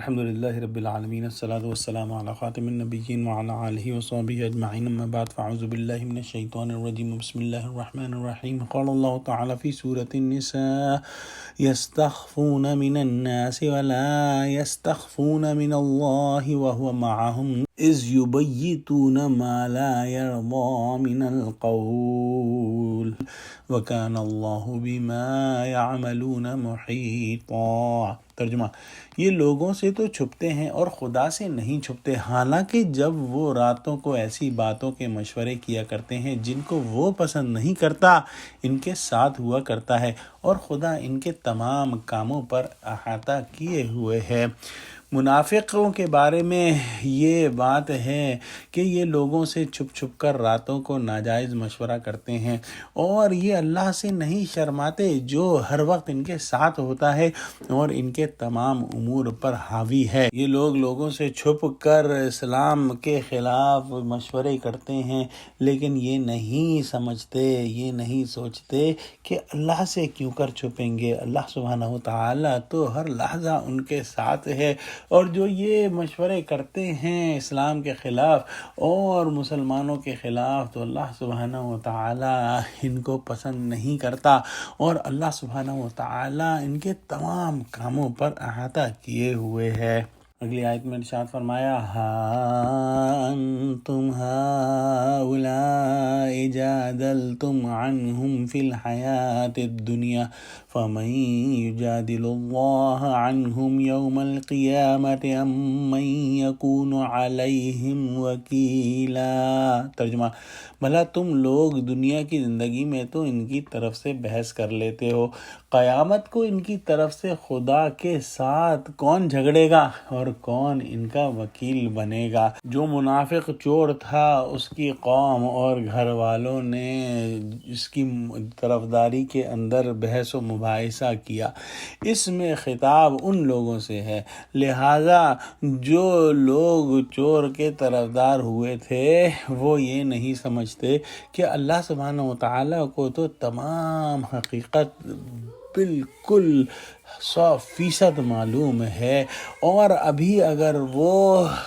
الحمد لله رب العالمين الصلاة والسلام على خاتم النبيين وعلى آله وصحبه أجمعين أما بعد فأعوذ بالله من الشيطان الرجيم بسم الله الرحمن الرحيم قال الله تعالى في سورة النساء يستخفون من الناس ولا يستخفون من الله وهو معهم إذ يبيتون ما لا يرضى من القول وكان الله بما يعملون محيطا۔ ترجمہ: یہ لوگوں سے تو چھپتے ہیں اور خدا سے نہیں چھپتے، حالانکہ جب وہ راتوں کو ایسی باتوں کے مشورے کیا کرتے ہیں جن کو وہ پسند نہیں کرتا، ان کے ساتھ ہوا کرتا ہے اور خدا ان کے تمام کاموں پر احاطہ کیے ہوئے ہے۔ منافقوں کے بارے میں یہ بات ہے کہ یہ لوگوں سے چھپ چھپ کر راتوں کو ناجائز مشورہ کرتے ہیں اور یہ اللہ سے نہیں شرماتے جو ہر وقت ان کے ساتھ ہوتا ہے اور ان کے تمام امور پر حاوی ہے۔ یہ لوگ لوگوں سے چھپ کر اسلام کے خلاف مشورے کرتے ہیں، لیکن یہ نہیں سمجھتے، یہ نہیں سوچتے کہ اللہ سے کیوں کر چھپیں گے۔ اللہ سبحانہ وتعالی تو ہر لحظہ ان کے ساتھ ہے، اور جو یہ مشورے کرتے ہیں اسلام کے خلاف اور مسلمانوں کے خلاف تو اللہ سبحانہ وتعالی ان کو پسند نہیں کرتا، اور اللہ سبحانہ وتعالی ان کے تمام کاموں پر احاطہ کیے ہوئے ہے۔ اگلی آیت میں ارشاد فرمایا: ہاں انتم ہؤلاء جادلتم عنہم فی الحیاۃ الدنیا فمن یجادل اللہ عنہم یوم القیامۃ ام من یکون علیہم وکیلا۔ ترجمہ: بھلا تم لوگ دنیا کی زندگی میں تو ان کی طرف سے بحث کر لیتے ہو، قیامت کو ان کی طرف سے خدا کے ساتھ کون جھگڑے گا اور کون ان کا وکیل بنے گا؟ جو منافق چور تھا اس کی قوم اور گھر والوں نے اس کی طرفداری کے اندر بحث و مباحثہ کیا۔ اس میں خطاب ان لوگوں سے ہے، لہٰذا جو لوگ چور کے طرفدار ہوئے تھے وہ یہ نہیں سمجھتے کہ اللہ سبحانہ وتعالیٰ کو تو تمام حقیقت بالکل 100% معلوم ہے، اور ابھی اگر وہ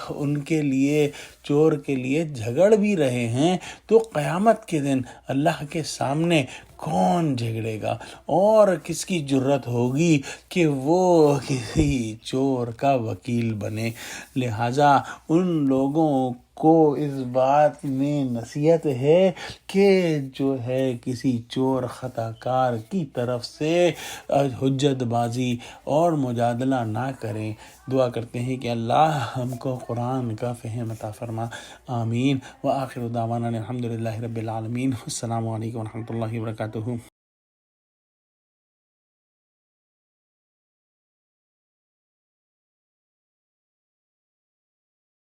ان کے لیے چور کے لیے جھگڑ بھی رہے ہیں تو قیامت کے دن اللہ کے سامنے کون جھگڑے گا اور کس کی جرت ہوگی کہ وہ کسی چور کا وکیل بنے۔ لہٰذا ان لوگوں کو اس بات میں نصیحت ہے کہ جو ہے کسی چور خطا کار کی طرف سے حجت بازی اور مجادلہ نہ کریں۔ دعا کرتے ہیں کہ اللہ ہم کو قرآن کا فہم عطا فرما، آمین۔ وآخر دعوانا الحمد للہ رب العالمین۔ السلام علیکم ورحمۃ اللہ وبرکاتہ۔